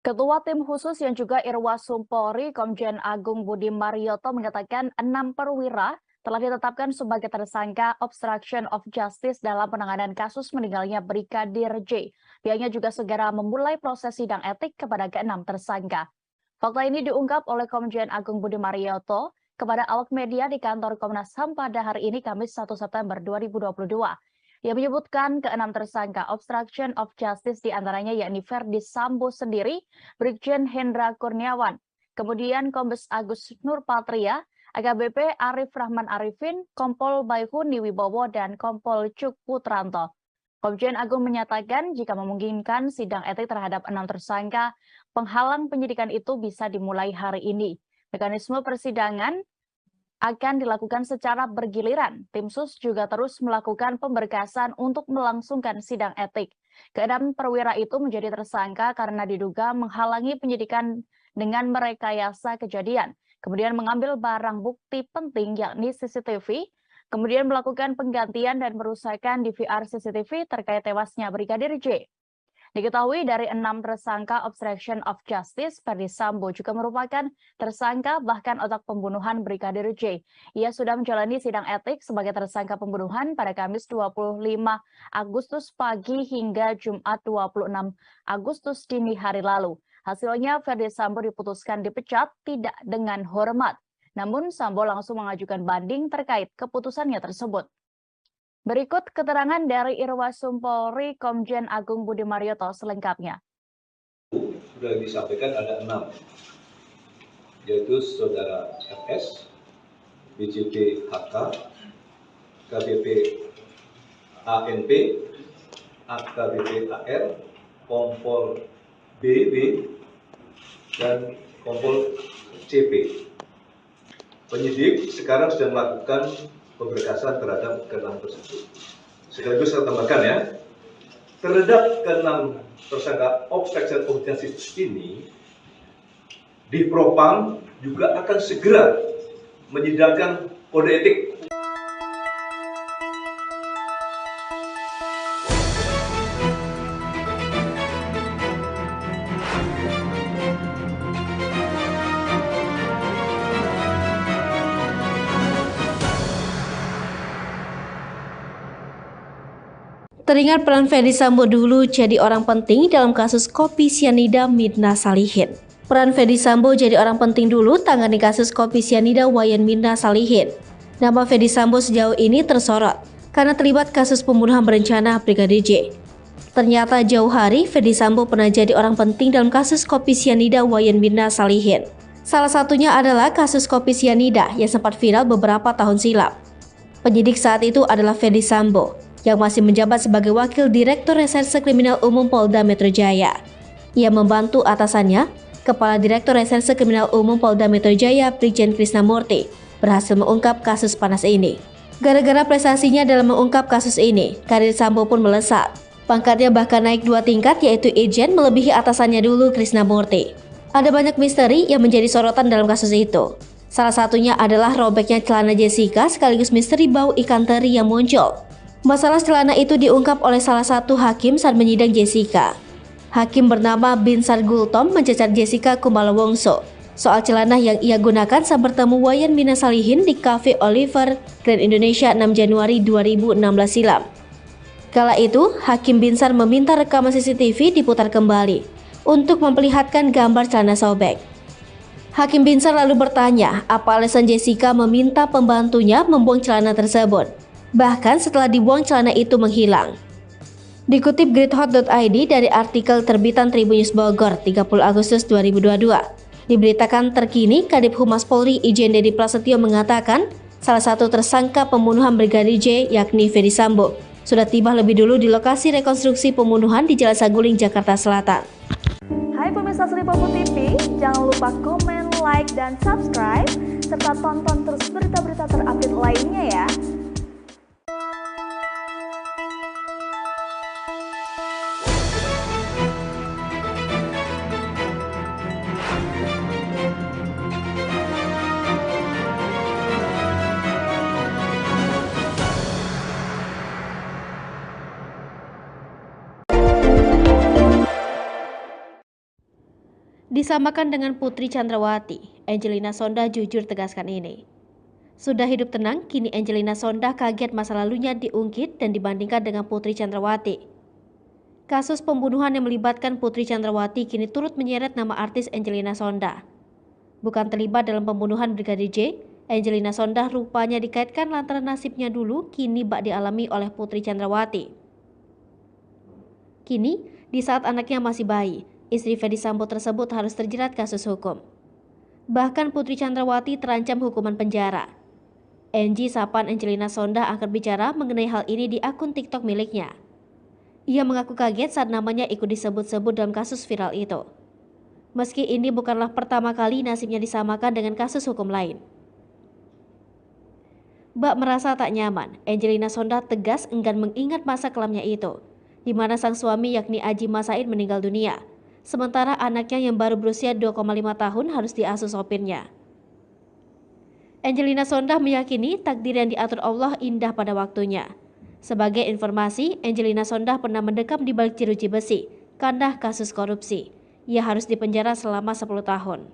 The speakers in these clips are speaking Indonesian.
Ketua Tim Khusus yang juga Irwasum Polri, Komjen Agung Budi Marioto mengatakan 6 perwira telah ditetapkan sebagai tersangka obstruction of justice dalam penanganan kasus meninggalnya Brigadir J. Pihaknya juga segera memulai proses sidang etik kepada ke-6 tersangka. Fakta ini diungkap oleh Komjen Agung Budi Marioto kepada awak media di kantor Komnas HAM pada hari ini Kamis 1 September 2022. Ia menyebutkan ke-6 tersangka obstruction of justice diantaranya yakni Ferdi Sambo sendiri, Brigjen Hendra Kurniawan, kemudian Kombes Agus Nurpatria, AKBP Arif Rahman Arifin, Kompol Baihuni Wibowo, dan Kompol Cuk Putranto. Komjen Agung menyatakan jika memungkinkan sidang etik terhadap 6 tersangka, penghalang penyidikan itu bisa dimulai hari ini. Mekanisme persidangan akan dilakukan secara bergiliran. Tim Sus juga terus melakukan pemberkasan untuk melangsungkan sidang etik. Ke-6 perwira itu menjadi tersangka karena diduga menghalangi penyidikan dengan merekayasa kejadian, kemudian mengambil barang bukti penting yakni CCTV, kemudian melakukan penggantian dan perusakan DVR CCTV terkait tewasnya Brigadir J. Diketahui dari 6 tersangka obstruction of justice, Ferdi Sambo juga merupakan tersangka bahkan otak pembunuhan Brigadir J. Ia sudah menjalani sidang etik sebagai tersangka pembunuhan pada Kamis 25 Agustus pagi hingga Jumat 26 Agustus dini hari lalu. Hasilnya Ferdi Sambo diputuskan dipecat tidak dengan hormat. Namun Sambo langsung mengajukan banding terkait keputusannya tersebut. Berikut keterangan dari Irwasum Polri, Komjen Agung Budi Marioto selengkapnya. Sudah disampaikan ada 6, yaitu Saudara FS, BJP HK, KBP ANP, AKBP AR, Kompol BB, dan Kompol CP. Penyidik sekarang sedang melakukan pemberkasan terhadap ke-6 tersebut. Sekaligus saya tambahkan ya, terhadap ke-6 tersangka obstruction of justice ini, di Propam juga akan segera menyidangkan kode etik. Teringat peran Ferdi Sambo dulu jadi orang penting dalam kasus kopi sianida Mirna Salihin. Peran Ferdi Sambo jadi orang penting dulu tangani kasus kopi sianida Wayan Mirna Salihin. Nama Ferdi Sambo sejauh ini tersorot karena terlibat kasus pembunuhan berencana Brigadir J. Ternyata jauh hari Ferdi Sambo pernah jadi orang penting dalam kasus kopi sianida Wayan Mirna Salihin. Salah satunya adalah kasus kopi sianida yang sempat viral beberapa tahun silam. Penyidik saat itu adalah Ferdi Sambo, yang masih menjabat sebagai Wakil Direktur Reserse Kriminal Umum Polda Metro Jaya. Ia membantu atasannya, Kepala Direktur Reserse Kriminal Umum Polda Metro Jaya, Brigjen Krisnamurti, berhasil mengungkap kasus panas ini. Gara-gara prestasinya dalam mengungkap kasus ini, karir Sambo pun melesat. Pangkatnya bahkan naik 2 tingkat, yaitu Irjen, melebihi atasannya dulu, Krisnamurti. Ada banyak misteri yang menjadi sorotan dalam kasus itu. Salah satunya adalah robeknya celana Jessica sekaligus misteri bau ikan teri yang muncul. Masalah celana itu diungkap oleh salah satu hakim saat menyidang Jessica. Hakim bernama Binsar Gultom mencecar Jessica Kumala Wongso soal celana yang ia gunakan saat bertemu Wayan Mirna Salihin di Cafe Oliver, Grand Indonesia 6 Januari 2016 silam. Kala itu, Hakim Binsar meminta rekaman CCTV diputar kembali untuk memperlihatkan gambar celana sobek. Hakim Binsar lalu bertanya apa alasan Jessica meminta pembantunya membuang celana tersebut, bahkan setelah dibuang celana itu menghilang. Dikutip gridhot.id dari artikel terbitan Tribun News Bogor 30 Agustus 2022, diberitakan terkini Kadif Humas Polri Irjen Dedi Prasetyo mengatakan salah satu tersangka pembunuhan Brigadir J yakni Ferdy Sambo sudah tiba lebih dulu di lokasi rekonstruksi pembunuhan di Jalan Saguling, Jakarta Selatan. Hai pemirsa Seripopo TV, jangan lupa komen, like, dan subscribe, serta tonton terus berita-berita terupdate lainnya ya. Disamakan dengan Putri Chandrawati, Angelina Sondah jujur tegaskan ini. Sudah hidup tenang, kini Angelina Sondah kaget masa lalunya diungkit dan dibandingkan dengan Putri Chandrawati. Kasus pembunuhan yang melibatkan Putri Chandrawati kini turut menyeret nama artis Angelina Sondah. Bukan terlibat dalam pembunuhan Brigadir J, Angelina Sondah rupanya dikaitkan lantaran nasibnya dulu kini bak dialami oleh Putri Chandrawati. Kini, di saat anaknya masih bayi, istri Ferdy Sambo tersebut harus terjerat kasus hukum. Bahkan Putri Chandrawati terancam hukuman penjara. Angie Sapan Angelina Sondah angkat bicara mengenai hal ini di akun TikTok miliknya. Ia mengaku kaget saat namanya ikut disebut-sebut dalam kasus viral itu. Meski ini bukanlah pertama kali nasibnya disamakan dengan kasus hukum lain. Bak merasa tak nyaman, Angelina Sondah tegas enggan mengingat masa kelamnya itu, di mana sang suami yakni Aji Masaid meninggal dunia. Sementara anaknya yang baru berusia 2,5 tahun harus diasuh sopirnya. Angelina Sondah meyakini takdir yang diatur Allah indah pada waktunya. Sebagai informasi, Angelina Sondah pernah mendekam di balik jeruji besi karena kasus korupsi. Ia harus dipenjara selama 10 tahun.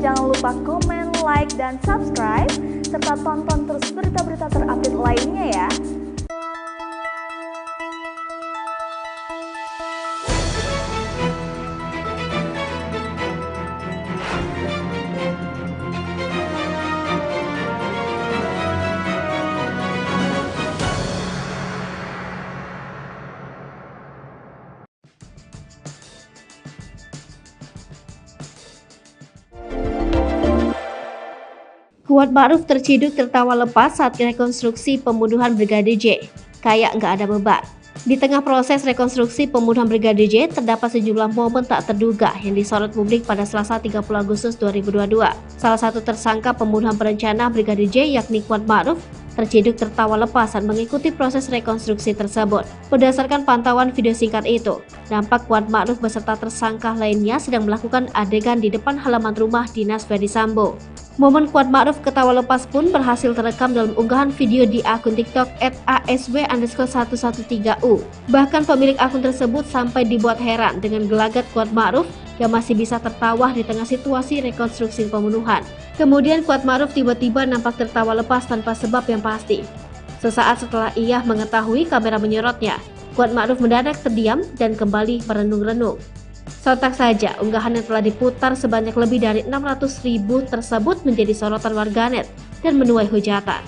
Jangan lupa komen, like, dan subscribe, serta tonton terus berita-berita terupdate lainnya ya. Kuat Ma'ruf terciduk tertawa lepas saat rekonstruksi pembunuhan Brigadir J. Kayak nggak ada beban. Di tengah proses rekonstruksi pembunuhan Brigadir J, terdapat sejumlah momen tak terduga yang disorot publik pada Selasa 30 Agustus 2022. Salah satu tersangka pembunuhan berencana Brigadir J yakni Kuat Ma'ruf terciduk tertawa lepas saat mengikuti proses rekonstruksi tersebut. Berdasarkan pantauan video singkat itu, nampak Kuat Ma'ruf beserta tersangka lainnya sedang melakukan adegan di depan halaman rumah dinas Ferdy Sambo. Momen Kuat Ma'ruf ketawa lepas pun berhasil terekam dalam unggahan video di akun TikTok @asw_113u. Bahkan pemilik akun tersebut sampai dibuat heran dengan gelagat Kuat Ma'ruf yang masih bisa tertawa di tengah situasi rekonstruksi pembunuhan. Kemudian Kuat Ma'ruf tiba-tiba nampak tertawa lepas tanpa sebab yang pasti. Sesaat setelah ia mengetahui kamera menyorotnya, Kuat Ma'ruf mendadak terdiam dan kembali merenung-renung. Sontak saja, unggahan yang telah diputar sebanyak lebih dari 600.000 tersebut menjadi sorotan warganet dan menuai hujatan.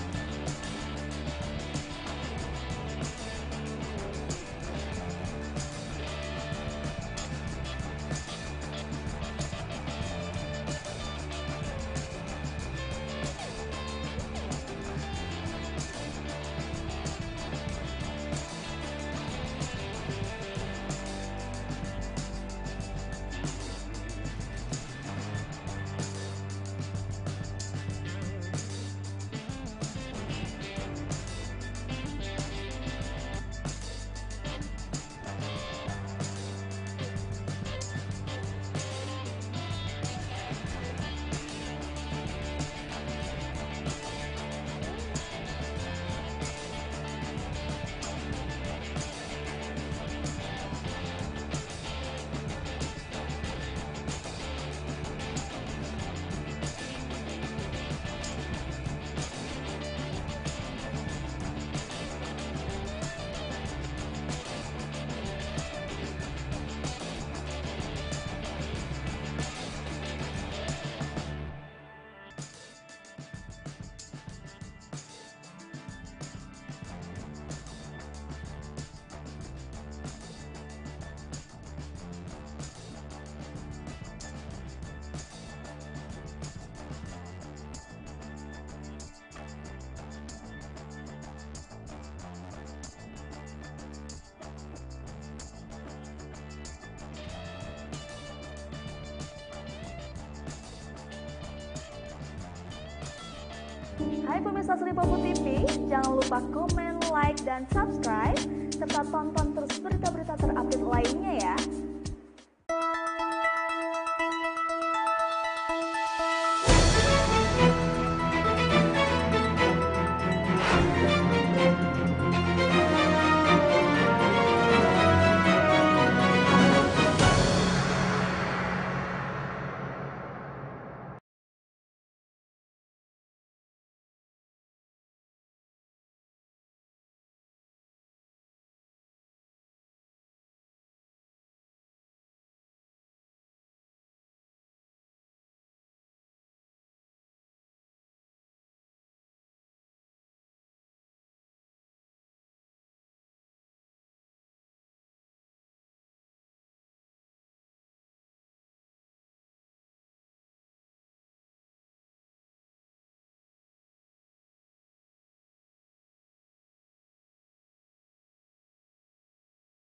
Hai pemirsa Sri Popo TV, jangan lupa komen, like, dan subscribe, serta tonton terus berita-berita terupdate lainnya ya.